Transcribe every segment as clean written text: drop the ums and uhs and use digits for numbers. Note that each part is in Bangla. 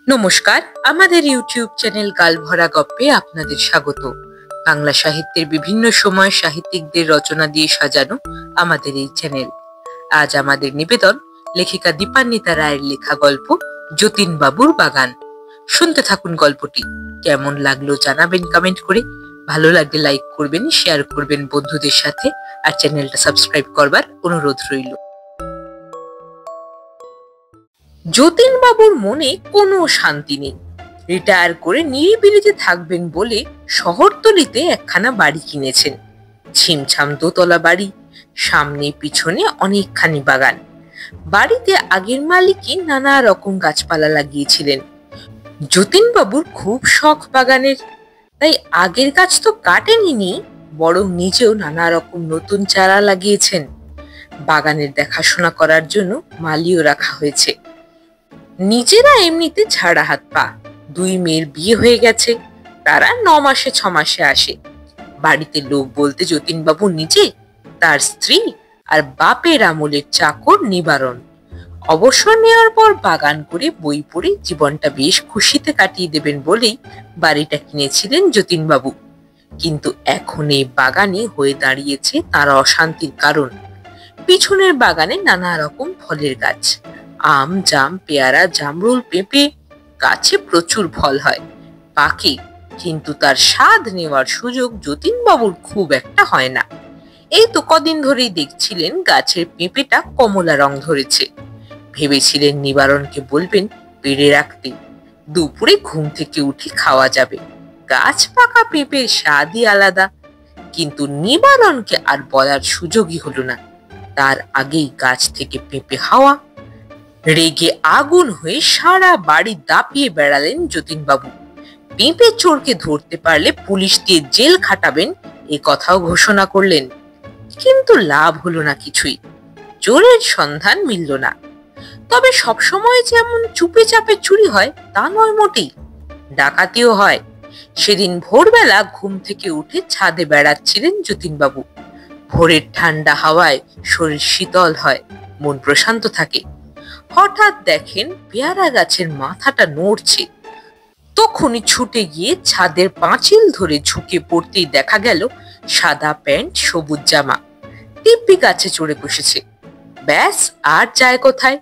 নমস্কার, আমাদের ইউটিউব চ্যানেল গালভরা গপ্পে আপনাদের স্বাগত। বাংলা সাহিত্যের বিভিন্ন সময় সাহিত্যিকদের রচনা দিয়ে সাজানো আমাদের এই চ্যানেল। আজ আমাদের নিবেদন লেখিকা দীপান্বিতা রায়ের লেখা গল্প যতীন বাবুর বাগান। শুনতে থাকুন গল্পটি। কেমন লাগলো জানাবেন কমেন্ট করে। ভালো লাগলে লাইক করবেন, শেয়ার করবেন বন্ধুদের সাথে, আর চ্যানেলটা সাবস্ক্রাইব করবার অনুরোধ রইল। যতীন বাবুর মনে কোনো শান্তি নেই। রিটায়ার করে নিরিবিলিতে থাকবেন বলে শহরতলিতে একখানা বাড়ি কিনেছেন। ছিমছাম দোতলা বাড়ি, সামনে পিছনে অনেকখানি বাগান। বাড়িতে আগের মালিকই নানা রকম গাছপালা লাগিয়েছিলেন। যতীন বাবুর খুব শখ বাগানের, তাই আগের গাছ তো কাটেনি, বরং নিজেও নানা রকম নতুন চারা লাগিয়েছেন। বাগানের দেখাশোনা করার জন্য মালিও রাখা হয়েছে। নিজেরা এমনিতে ছাড়া হাত পা। দুই মেয়ের বিয়ে হয়ে গেছে, তারা 9 মাসে 6 মাসে আসে। বাড়িতে লোক বলতে যতীন বাবু নিজে, তার স্ত্রী আর বাপের আমলের চাকর নিবারণ। অবসর নেওয়ার পর বাগান করে বই পড়ে জীবনটা বেশ খুশিতে কাটিয়ে দেবেন বলেই বাড়িটা কিনেছিলেন যতীন বাবু। কিন্তু এখন এই বাগানে হয়ে দাঁড়িয়েছে তার অশান্তির কারণ। পিছনের বাগানে নানা রকম ফলের গাছ, আম, জাম, পেয়ারা, জামরুল, পেঁপে। গাছে প্রচুর ফল হয়, পাকে, কিন্তু তার স্বাদ নেওয়ার সুযোগ যতীন বাবুর খুব একটা হয় না। এই তো কদিন ধরেই দেখছিলেন গাছের পেঁপেটা কমলা রং ধরেছে। ভেবেছিলেন নিবারণকে বলবেন পেড়ে রাখতে, দুপুরে ঘুম থেকে উঠে খাওয়া যাবে। গাছ পাকা পেঁপের স্বাদই আলাদা। কিন্তু নিবারণকে আর বলার সুযোগই হলো না। তার আগেই গাছ থেকে পেঁপে হাওয়া। রেগে আগুন হয়ে সারা বাড়ি দাপিয়ে বেড়ালেন যতীন বাবু। পেঁপে চোরকে ধরতে পারলে পুলিশ দিয়ে জেল খাটাবেন, এ কথাও ঘোষণা করলেন। কিন্তু লাভ হলো না কিছুই। চোরের সন্ধান মিলল না। তবে সবসময় যেমন চুপে চাপে চুরি হয় তা নয় মোটেই, ডাকাতিও হয়। সেদিন ভোরবেলা ঘুম থেকে উঠে ছাদে বেড়াচ্ছিলেন যতীন বাবু। ভোরের ঠান্ডা হাওয়ায় শরীর শীতল হয়, মন প্রশান্ত থাকে। হঠাৎ দেখেন পেয়ারা গাছের মাথাটা নড়ছে। তখনই ছুটে গিয়ে ছাদের পাঁচিল ধরে ঝুঁকে পড়তেই দেখা গেল সাদা প্যান্ট, সবুজ জামা, দিব্যি গাছে চড়ে বসেছে। ব্যাস, আর যায় কোথায়?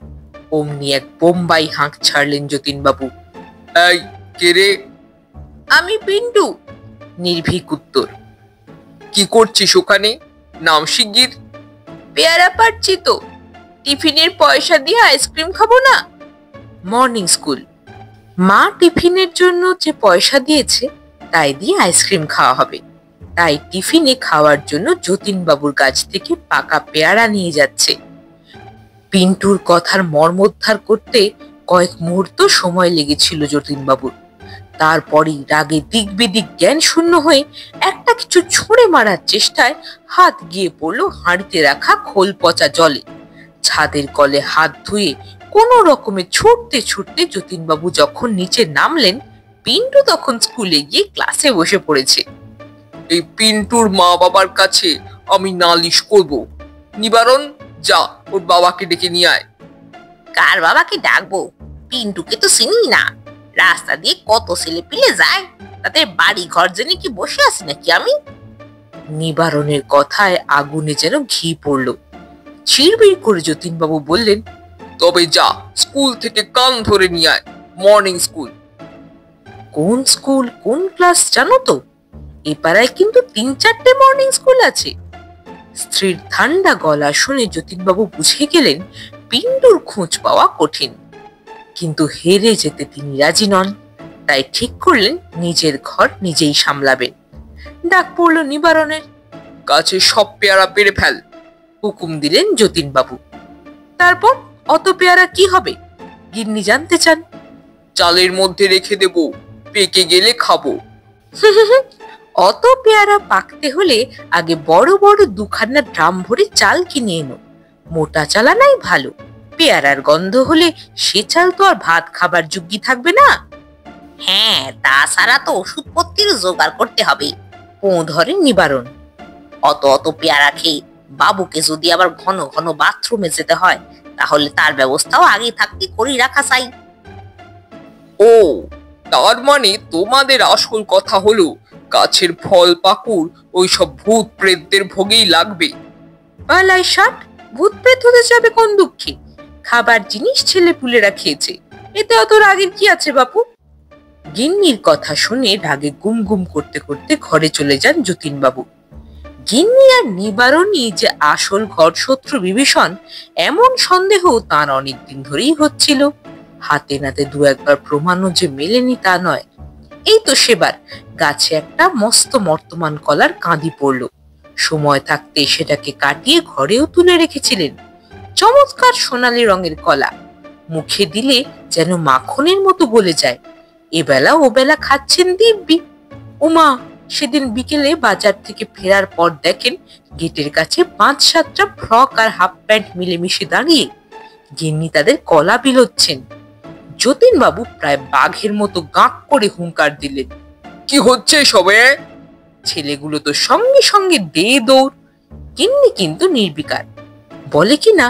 অমনি এক বোম্বাই হাঁক ছাড়লেন যতীন বাবু। এই কে রে? আমি পিন্টু। নির্ভীক উত্তর। কি করছিস ওখানে? নাম শিগগির। পেয়ারা পাচ্ছি তো, টিফিনের পয়সা দিয়ে আইসক্রিম খাবো না। Morning school. মা টিফিনের জন্য যে পয়সা দিয়েছে তাই দিয়ে আইসক্রিম খাওয়া হবে। তাই টিফিনে খাওয়ার জন্য যতীন বাবুর কাছ থেকে পাকা পেয়ারা নিয়ে যাচ্ছে। পিন্টুর কথার মর্মোদ্ধার করতে কয়েক মুহূর্ত সময় লেগেছিল যতীন বাবুর। তারপরই রাগে দিক বিদিক জ্ঞান শূন্য হয়ে একটা কিছু ছুঁড়ে মারার চেষ্টায় হাত গিয়ে পড়লো হাঁড়িতে রাখা খোল পচা জলে। ছাদের কলে হাত ধুয়ে কোনো রকমে ছুটতে ছুটতে যতীন বাবু যখন নিচে নামলেন, পিন্টু তখন স্কুলে গিয়ে ক্লাসে বসে পড়েছে। এই পিন্টুর মা বাবার কাছে আমি নালিশ করব। নিবারণ, যা ওর বাবাকে ডেকে নিয়ে আয়। কার বাবাকে ডাকবো? পিন্টুকে তো চিনি না। রাস্তা দিয়ে কত ছেলে পিলে যায়, তাদের বাড়ি ঘর জেনে কি বসে আছি নাকি আমি? নিবারণের কথায় আগুনে যেন ঘি পড়লো। চিড়বিড় করে যতীন বাবু বললেন, তবে যা, স্কুল থেকে কান ধরে নিয়ে আয়। Morning school. কোন স্কুল, কোন ক্লাস জানো তো? এ পাড়ায় কিন্তু 3-4টে মর্নিং স্কুল আছে। স্ত্রীর ঠান্ডা গলা শুনে যতীন বাবু বুঝে গেলেন পিন্টুর খোঁজ পাওয়া কঠিন। কিন্তু হেরে যেতে তিনি রাজি নন। তাই ঠিক করলেন নিজের ঘর নিজেই সামলাবেন। ডাক পড়ল নিবারণের। গাছে সব পেয়ারা পেড়ে ফেল, হুকুম দিলেন যতীন বাবু। তারপর অত পেয়ারা কি হবে? গিন্নি জানতে চান। চালের মধ্যে রেখে দেব, পেকে গেলে খাবো। অত পেয়ারা পাকতে হলে আগে বড় বড় 2খানা ড্রাম ভরে চাল কিনে এনো। মোটা চালা নাই ভালো। পেয়ারার গন্ধ হলে সে চাল তো আর ভাত খাবার যোগ্য থাকবে না। হ্যাঁ, তাছাড়া তো ওষুধপত্রের জোগাড় করতে হবে, ধরে নিবারণ। অত অত পেয়ারা খেয়ে বাবুকে যদি আবার ঘন ঘন বাথরুমে যেতে হয়, তাহলে তার ব্যবস্থাও আগে থাকতে করে রাখা চাই। ও, তার মানে তোমাদের আসল কথা হলো গাছের ফল পাকুড় ওইসব ভূত প্রেতদের ভোগেই লাগবে। পালাই ষাট, ভূত প্রেত হতে যাবে কোন দুঃখে? খাবার জিনিস ছেলে পুলেরা খেয়েছে, এতে অত রাগের কি আছে বাপু? গিন্নির কথা শুনে রাগে গুম গুম করতে করতে ঘরে চলে যান যতীনবাবু। গিন্নি আর নিবারণই যে আসল ঘর শত্রু বিভীষণ, এমন সন্দেহ তার অনেকদিন ধরেই হচ্ছিল। হাতে নাতে দু একবার প্রমাণও যে মেলেনি তা নয়। এই তো সেবার গাছে একটা মস্ত মর্তমান কলার কাঁদি পড়ল। সময় থাকতে সেটাকে কাটিয়ে ঘরেও তুলে রেখেছিলেন। চমৎকার সোনালী রঙের কলা, মুখে দিলে যেন মাখনের মতো গলে যায়। এবেলা ওবেলা খাচ্ছেন দিব্যি। ওমা, সেদিন বিকেলে বাজার থেকে ফেরার পর দেখেন গেটের কাছে ৫-৭টা ফ্রক আর হাফ প্যান্ট মিলেমিশে দাঁড়িয়ে গিন্নি তাদের কলা বিলোচ্ছেন। যতীনবাবু প্রায় বাঘের মতো গাঁক করে হুঙ্কার দিলেন, কি হচ্ছে সবে? ছেলেগুলো তো সঙ্গে সঙ্গে দে দৌড়। গিন্নি কিন্তু নির্বিকার, বলে কি না,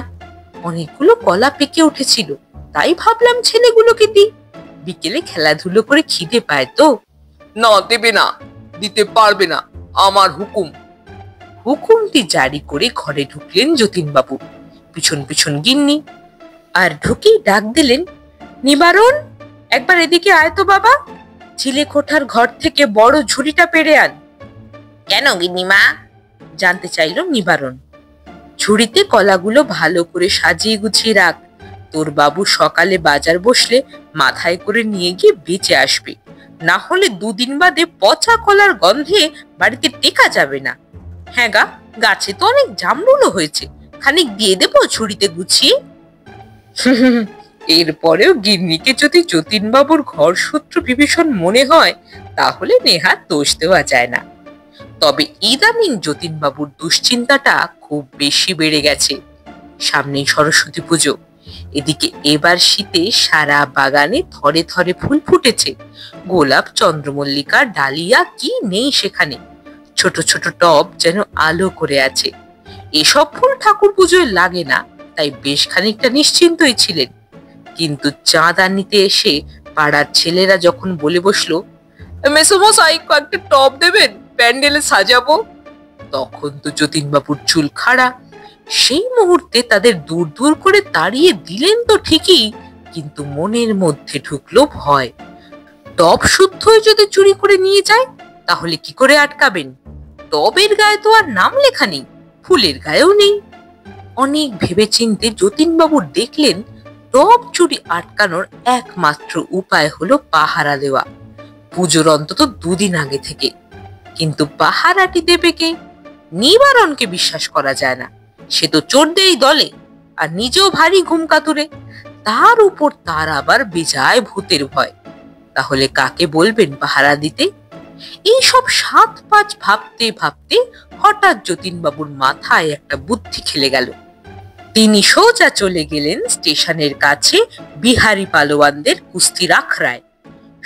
অনেকগুলো কলা পেকে উঠেছিল, তাই ভাবলাম ছেলেগুলোকে দিই, বিকেলে খেলাধুলো করে খিদে পায় তো। না, দেবে না, দিতে পারবে না, আমার হুকুম। হুকুমটি জারি করে ঘরে ঢুকলেন যতীনবাবু, পিছন পিছন গিন্নি। আর ঢুকেই ডাক দিলেন, নিবারণ, একবার এদিকে আয় তো বাবা। ছিলে কোঠার ঘর থেকে বড় ঝুড়িটা পেড়ে আন। কেন গিন্নিমা? জানতে চাইল নিবারণ। ঝুড়িতে কলাগুলো ভালো করে সাজিয়ে গুছিয়ে রাখ, তোর বাবু সকালে বাজার বসলে মাথায় করে নিয়ে গিয়ে বেঁচে আসবে, না হলে দুদিন বাদে পচা কলার গন্ধে বাড়িতে টেকা যাবে না। হ্যাঁ গা, গাছে তো অনেক জামরুলও হয়েছে, খানিক দিয়ে দেবো ঝুড়িতে গুছিয়ে। এরপরেও গিন্নিকে যদি যতীনবাবুর ঘর শত্রু বিভীষণ মনে হয়, তাহলে নেহাত দোষ দেওয়া যায় না। তবে ইদানিং যতীনবাবুর দুশ্চিন্তাটা খুব বেশি বেড়ে গেছে। সামনেই সরস্বতী পুজো, এদিকে এবার শীতে সারা বাগানে থরে থরে ফুল ফুটেছে। গোলাপ, চন্দ্রমল্লিকা, ডালিয়া, কি নেই সেখানে। ছোট ছোট টব যেন আলো করে আছে। এসব ফুল ঠাকুর পুজোয় লাগে না, তাই বেশ খানিকটা নিশ্চিন্তই ছিলেন। কিন্তু চাঁদা নিতে এসে পাড়ার ছেলেরা যখন বলে বসলো, মেসোমশাই, কয়েকটা টব দেবেন, প্যান্ডেলে সাজাবো, তখন তো যতীনবাবুর চুল খাড়া। সেই মুহূর্তে তাদের দূর দূর করে তাড়িয়ে দিলেন তো ঠিকই, কিন্তু মনের মধ্যে ঢুকলো ভয়। টব শুদ্ধই যদি চুরি করে নিয়ে যায়, তাহলে কি করে আটকাবেন? টবের গায়ে তো আর নাম লেখা নেই, ফুলের গায়েও নেই। অনেক ভেবেচিন্তে যতীনবাবু দেখলেন টব চুরি আটকানোর একমাত্র উপায় হলো পাহারা দেওয়া, পুজোর অন্তত 2 দিন আগে থেকে। কিন্তু পাহারাটি দেবে কে? নিবারণকে বিশ্বাস করা যায় না, সে তো চোরদেরই দলে, আর নিজেও ভারী ঘুমকাতুরে। তার উপর তার আবার বেজায় ভূতের ভয়। তাহলে কাকে বলবেন পাহারা দিতে? এইসব 7-5 ভাবতে ভাবতে হঠাৎ যতীনবাবুর মাথায় একটা বুদ্ধি খেলে গেল। তিনি সোজা চলে গেলেন স্টেশনের কাছে বিহারি পালোয়ানদের কুস্তির আখড়ায়।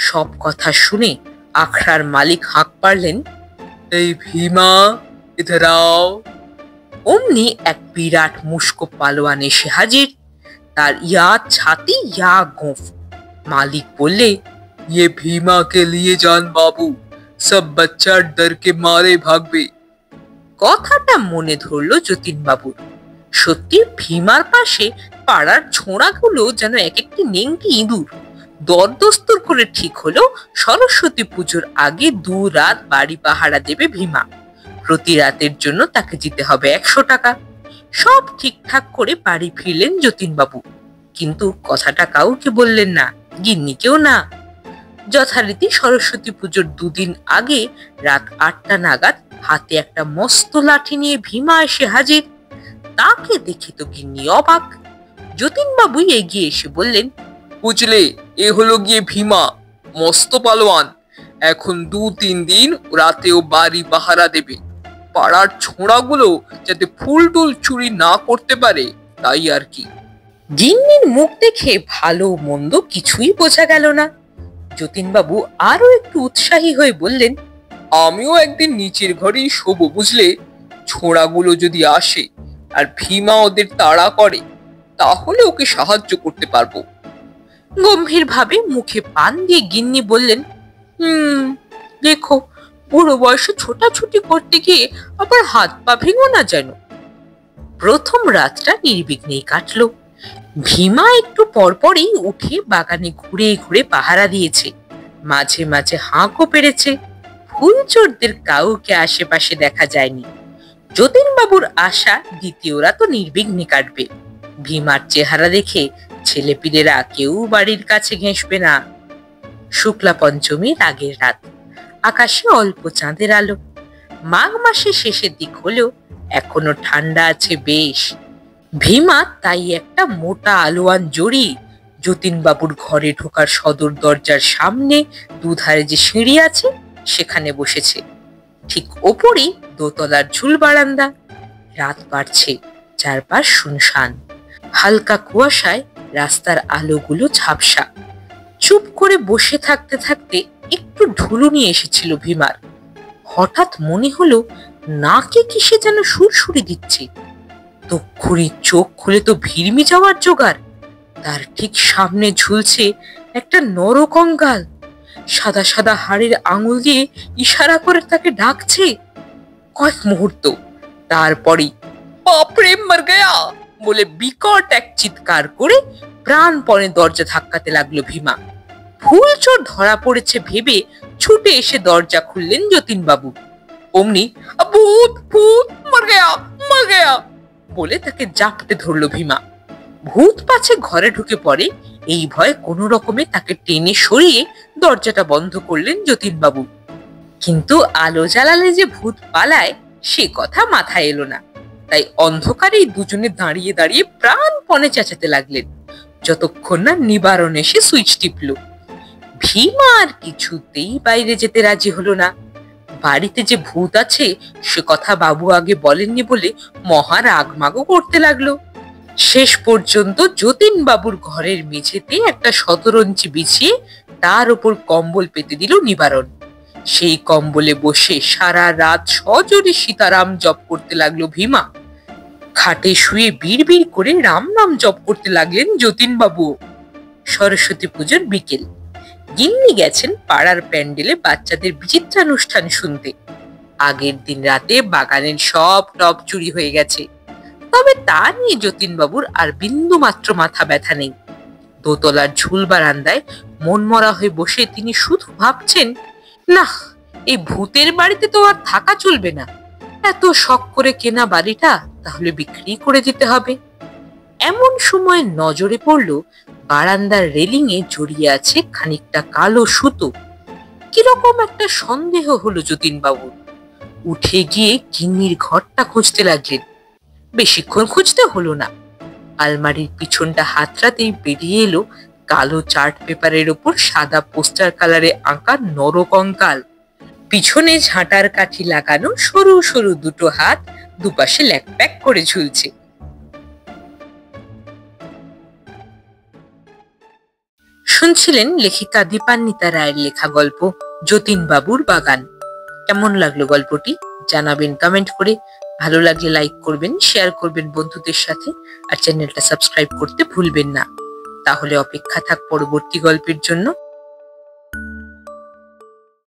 সব কথা শুনে আখড়ার মালিক হাঁক পারলেন, এই ভীমা, ইধর আও। অমনি এক বিরাট মুস্কো পালোয়ান এসে হাজির, তার ইয়া ছাতি ইয়া গোঁফ। মালিক বললে, ये भीमा के लिए जान बाबू, सब बच्चा डर के मारे भागবে। কথাটা মনে ধরলো যতীনবাবুর। সত্যি ভীমার পাশে পাড়ার ছোঁড়াগুলো যেন এক একটি নেংটি ইঁদুর। দরদস্তুর করে ঠিক হলো সরস্বতী পুজোর আগে 2 রাত বাড়ি পাহারা দেবে ভীমা। প্রতি রাতের জন্য তাকে দিতে হবে 100 টাকা। সব ঠিকঠাক করে বাড়ি ফিরলেন যতীনবাবু, কিন্তু কথাটা কাউকে বললেন না, গিন্নিকেও না। যথারীতি সরস্বতী পুজোর 2 দিন আগে রাত 8টা নাগাদ হাতে একটা মস্ত লাঠি নিয়ে ভীমা এসে হাজির। তাকে দেখে তো গিন্নি অবাক। যতীনবাবুই এগিয়ে এসে বললেন, বুঝলে, এ হলো গিয়ে ভীমা, মস্ত পালোয়ান। এখন 2-3 দিন রাতেও বাড়ি পাহারা দেবে, পাড়ার ছোঁড়াগুলো যাতে ফুল টুল চুরি না করতে পারে, তাই আর কি। গিন্নির মুখ দেখে ভালো মন্দ কিছুই বোঝা গেল না। যতীনবাবু আরো একটু উৎসাহী হয়ে বললেন, আমিও একদিন নিচের ঘরেই শোবো, বুঝলে। ছোঁড়াগুলো যদি আসে আর ভীমা ওদের তাড়া করে, তাহলে ওকে সাহায্য করতে পারবো। গম্ভীর ভাবে মুখে পান দিয়ে গিন্নি বললেন, দেখো, বুড়ো বয়সে ছোটাছুটি করতে গিয়ে আবার হাত পা ভেঙো না যেন। প্রথম রাতটা নির্বিঘ্নেই কাটলো। ভীমা একটু পরপরই উঠে বাগানে ঘুরে ঘুরে পাহারা দিয়েছে, মাঝে মাঝে হাঁকও পেরেছে। ফুলচোরদের কাউকে আশেপাশে দেখা যায়নি। যতীনবাবুর আশা দ্বিতীয় রাত নির্বিঘ্নে কাটবে। ভীমার চেহারা দেখে ছেলেপিলেরা কেউ বাড়ির কাছে ঘেঁষবে না। শুক্লা পঞ্চমীর আগের রাত, আকাশে অল্প চাঁদের আলো। মাঘ মাসের শেষের দিক হলেও এখনো ঠান্ডা আছে বেশ। ভীমা তাই একটা মোটা আলোয়ান জড়ি যতীনবাবুর ঘরে ঢোকার সদর দরজার সামনে দুধারে যে সিঁড়ি আছে সেখানে বসেছে। ঠিক ওপরেই দোতলার ঝুল বারান্দা। রাত বাড়ছে, চারপাশ শুনশান। হালকা কুয়াশায় রাস্তার আলোগুলো ঝাপসা। চুপ করে বসে থাকতে থাকতে একটু ঢুলুনি এসেছিল ভীমার। হঠাৎ মনে হলো নাকে কিসে যেন সুরসুরি দিচ্ছে। তক্ষুনি চোখ খুলে তো ভিড়মি যাওয়ার জোগাড়। তার ঠিক সামনে ঝুলছে একটা নরকঙ্কাল। সাদা সাদা হাড়ের আঙুল দিয়ে ইশারা করে তাকে ডাকছে। কয়েক মুহূর্ত, তারপরই বাপরে মর গয়া বলে বিকট এক চিৎকার করে প্রাণপণে দরজা ধাক্কাতে লাগলো ভীমা। ফুলচোর ধরা পড়েছে ভেবে ছুটে এসে দরজা খুললেন যতীনবাবু। অমনি ভূত ভূত মর গয়া বলে তাকে জাপটে ধরলো ভীমা। ভূত পাছে ঘরে ঢুকে পড়ে এই ভয়ে কোনো রকমে তাকে টেনে সরিয়ে দরজাটা বন্ধ করলেন যতীনবাবু। কিন্তু আলো জ্বালালে যে ভূত পালায় সে কথা মাথায় এলো না। তাই অন্ধকারেই দুজনে দাঁড়িয়ে দাঁড়িয়ে প্রাণপণে চেঁচাতে লাগলেন, যতক্ষণ না নিবারণ এসে সুইচ টিপল। ভীমা আর কিছুতেই বাইরে যেতে রাজি হলো না। বাড়িতে যে ভূত আছে সে কথা বাবু আগে বলেননি বলে মহা রাগমাগও করতে লাগলো। শেষ পর্যন্ত যতীনবাবুর ঘরের মেঝেতে একটা শতরঞ্চি বিছিয়ে তার উপর কম্বল পেতে দিল নিবারণ। সেই কম্বলে বসে সারা রাত সজোরে সীতারাম জপ করতে লাগলো ভীমা। খাটে শুয়ে বিড়বিড় করে রাম নাম জপ করতে লাগলেন যতীনবাবু। সরস্বতী পুজোর বিকেল। গিন্নি গেছেন পাড়ার প্যান্ডেলে বাচ্চাদের বিচিত্রানুষ্ঠান শুনতে। আগের দিন রাতে বাগানের সব টব চুরি হয়ে গেছে। তবে তা নিয়ে যতীনবাবুর আর বিন্দু মাত্র মাথা ব্যথা নেই। দোতলার ঝুল বারান্দায় মনমরা হয়ে বসে তিনি শুধু ভাবছেন, না, এই ভূতের বাড়িতে তো আর থাকা চলবে না। এত শখ করে কেনা বাড়িটা তাহলে বিক্রি করে দিতে হবে। এমন সময় নজরে পড়ল বারান্দার রেলিং এ জড়িয়ে আছে খানিকটা কালো সুতো। কিরকম একটা সন্দেহ হলো যতীনবাবুর। উঠে গিয়ে গিন্নির ঘরটা খুঁজতে লাগলেন। বেশিক্ষণ খুঁজতে হলো না। আলমারির পিছনটা হাতড়াতেই বেরিয়ে এলো কালো চার্ট পেপারের ওপর সাদা পোস্টার কালারে আঁকা নরকঙ্কাল। পিছনে ঝাঁটার কাঠি লাগানো সরু সরু দুটো হাত দুপাশে ল্যাকপ্যাক করে ঝুলছে। শুনছিলেন লেখিকা দীপান্বিতা রায়ের লেখা গল্প যতীনবাবুর বাগান। কেমন লাগলো গল্পটি জানাবেন কমেন্ট করে। ভালো লাগলে লাইক করবেন, শেয়ার করবেন বন্ধুদের সাথে, আর চ্যানেলটা সাবস্ক্রাইব করতে ভুলবেন না। তাহলে অপেক্ষা থাক পরবর্তী গল্পের জন্য।